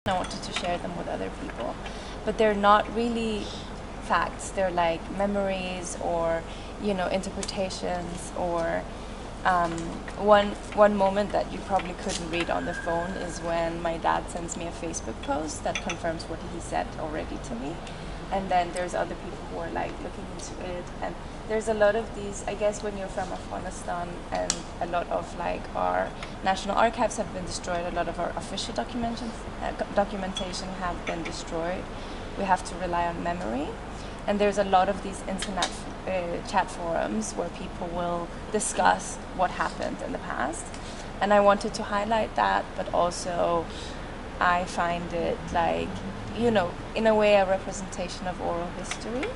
I wanted to share them with other people, but they're not really facts. They're like memories or, interpretations or one moment that you probably couldn't read on the phone is when my dad sends me a Facebook post that confirms what he said already to me. And then there's other people who are like looking into it, and there's a lot of these, I guess, when you're from Afghanistan, and a lot of like our national archives have been destroyed, a lot of our official documentation have been destroyed. We have to rely on memory, and there's a lot of these internet chat forums where people will discuss what happened in the past, and I wanted to highlight that, but also I find it like, in a way a representation of oral history.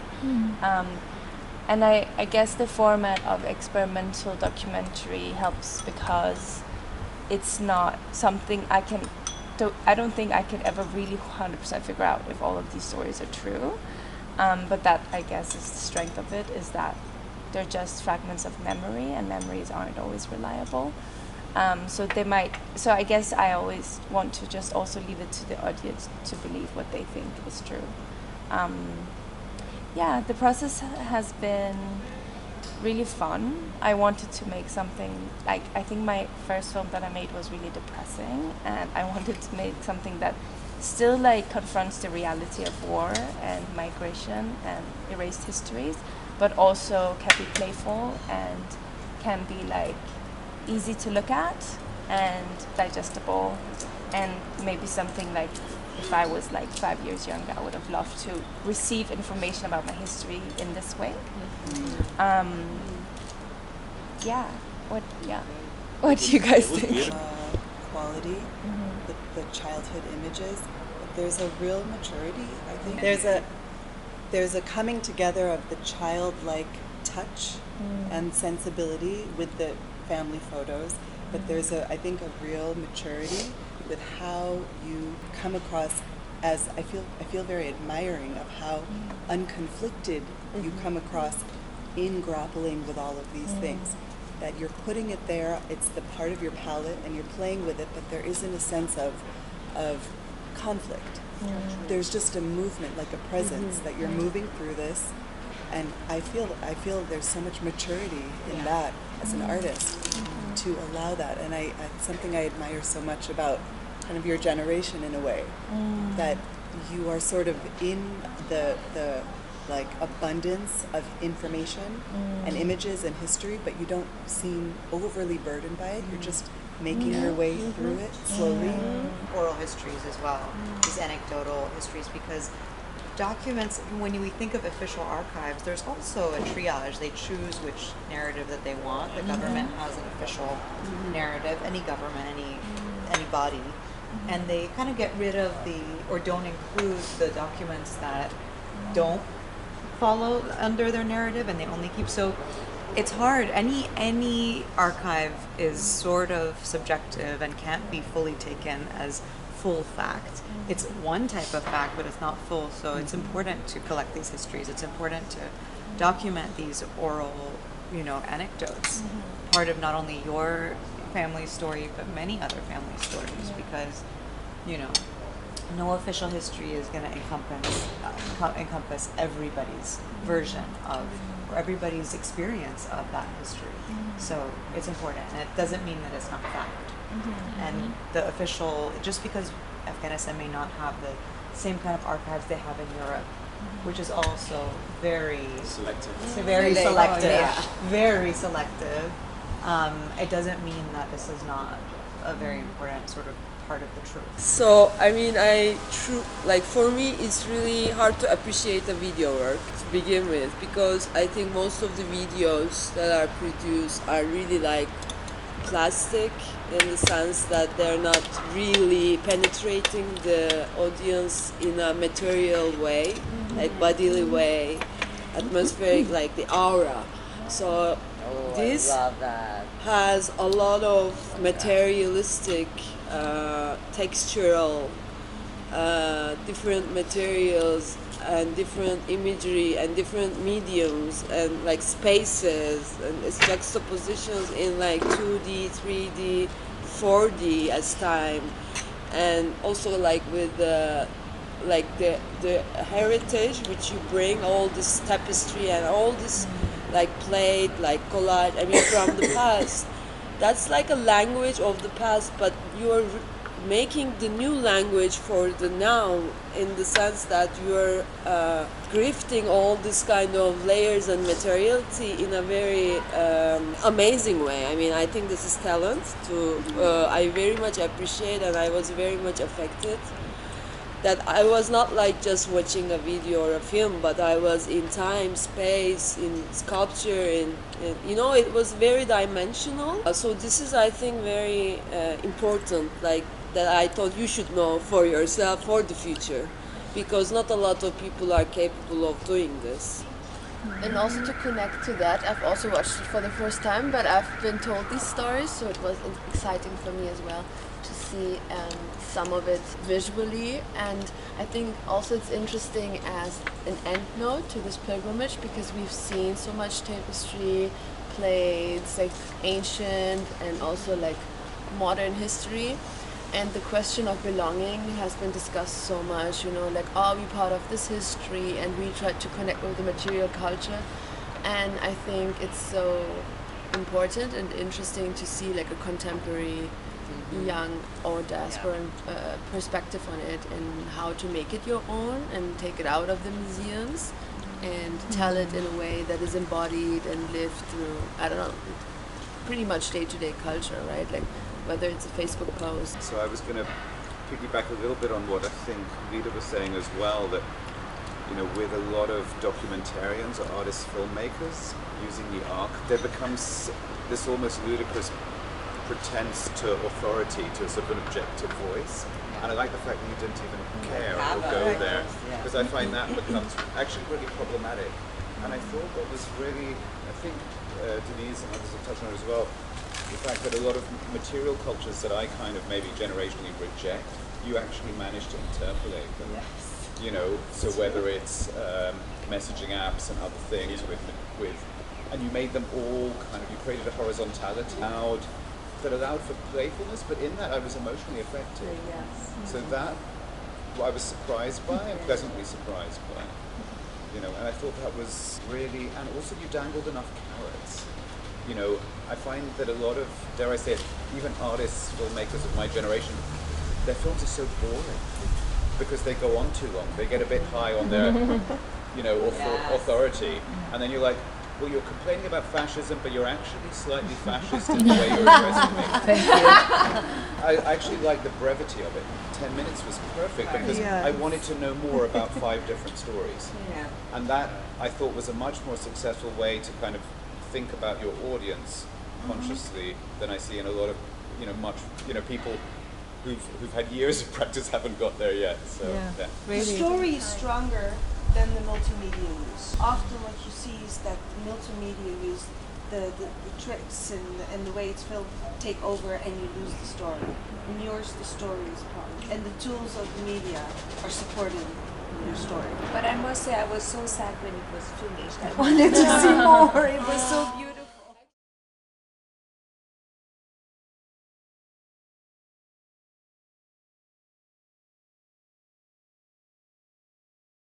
And I guess the format of experimental documentary helps because it's not something I don't think I could ever really 100% figure out if all of these stories are true. But that, I guess, is the strength of it, is that they're just fragments of memory, and memories aren't always reliable. So I guess I always want to just also leave it to the audience to believe what they think is true. The process has been really fun. I wanted to make something, like, I think my first film that I made was really depressing, and I wanted to make something that still like confronts the reality of war and migration and erased histories, but also can be playful and can be like easy to look at and digestible, and maybe something like, if I was like 5 years younger, I would have loved to receive information about my history in this way. What do you guys think? Quality, the childhood images. There's a real maturity, I think. There's a coming together of the childlike touch and sensibility with the family photos, but there's I think a real maturity with how you come across, as I feel very admiring of how unconflicted you come across in grappling with all of these things. That you're putting it there, it's the part of your palette, and you're playing with it, but there isn't a sense of conflict. There's just a movement, like a presence, that you're moving through this, and I feel there's so much maturity in that as an artist to allow that, and it's something I admire so much about kind of your generation in a way, that you are sort of in the like abundance of information and images and history, but you don't seem overly burdened by it. You're just making your way through it slowly. Oral histories as well, these anecdotal histories, because documents, when we think of official archives, there's also a triage. They choose which narrative that they want. The government has an official narrative, any government, any body, and they kind of get rid of or don't include the documents that don't follow under their narrative, and they only keep, so it's hard. Any archive is sort of subjective and can't be fully taken as full fact. It's one type of fact, but it's not full, so it's important to collect these histories. It's important to document these oral, anecdotes, part of not only your family story, but many other family stories, because, no official history is going to encompass everybody's version of, or everybody's experience of that history. So it's important, and it doesn't mean that it's not fact. And the official, just because Afghanistan may not have the same kind of archives they have in Europe, which is also very selective, very selective. It doesn't mean that this is not a very important sort of part of the truth. So, I mean, for me, it's really hard to appreciate the video work to begin with, because I think most of the videos that are produced are really like plastic, in the sense that they're not really penetrating the audience in a material way, like bodily way, atmospheric, like the aura. So this has a lot of materialistic, textural, different materials and different imagery and different mediums and like spaces and its juxtapositions in like 2D, 3D, 4D as time. and also like with the heritage which you bring, all this tapestry and all this like plate, like collage, I mean from the past. That's like a language of the past, but you're making the new language for the now, in the sense that you're grifting all this kind of layers and materiality in a very amazing way. I mean, I think this is talent. I very much appreciate, and I was very much affected. That I was not like just watching a video or a film, but I was in time, space, in sculpture, in you know, it was very dimensional. So this is, I think, very important, like that I thought you should know for yourself for the future, because not a lot of people are capable of doing this. And also to connect to that, I've also watched it for the first time, but I've been told these stories, so it was exciting for me as well to see some of it visually. And I think also it's interesting as an end note to this pilgrimage, because we've seen so much tapestry, plates, like ancient and also like modern history. And the question of belonging has been discussed so much, you know, like, are we part of this history? And we try to connect with the material culture. And I think it's so important and interesting to see like a contemporary young or diasporan perspective on it, and how to make it your own and take it out of the museums and tell it in a way that is embodied and lived through, I don't know, pretty much day-to-day culture, right? Like, whether it's a Facebook post. So I was going to piggyback a little bit on what I think Leeza was saying as well, that, you know, with a lot of documentarians or artists, filmmakers using the arc, there becomes this almost ludicrous pretense to authority, to a sort of an objective voice. And I like the fact that you didn't even care or go there, because I find that becomes actually really problematic. And I thought what was really, I think Denise and others have touched on it as well, the fact that a lot of material cultures that I kind of maybe generationally reject, you actually manage to interpolate them. Yes. You know, so whether it's messaging apps and other things and you made them all kind of, you created a horizontality that allowed for playfulness, but in that I was emotionally affected. Yes. So that, I was surprised by, and pleasantly surprised by. You know, and I thought that was really, and also you dangled enough carrots. You know, I find that a lot of, dare I say it, even artists, filmmakers of my generation, their films are so boring because they go on too long. They get a bit high on their, you know, authority, and then you're like, well, you're complaining about fascism, but you're actually slightly fascist in the way you're addressing me. Thank you. I actually like the brevity of it. 10 minutes was perfect because I wanted to know more about 5 different stories. Yeah. And that, I thought, was a much more successful way to kind of think about your audience consciously than I see in a lot of, you know, people who've had years of practice haven't got there yet. So yeah. The story is stronger than the multimedia use. Often what you see is that the multimedia use the tricks and the way it's filmed take over and you lose the story. In yours, the story is part. And the tools of the media are supporting your story. But I must say, I was so sad when it was finished. I wanted to see more. It was so beautiful.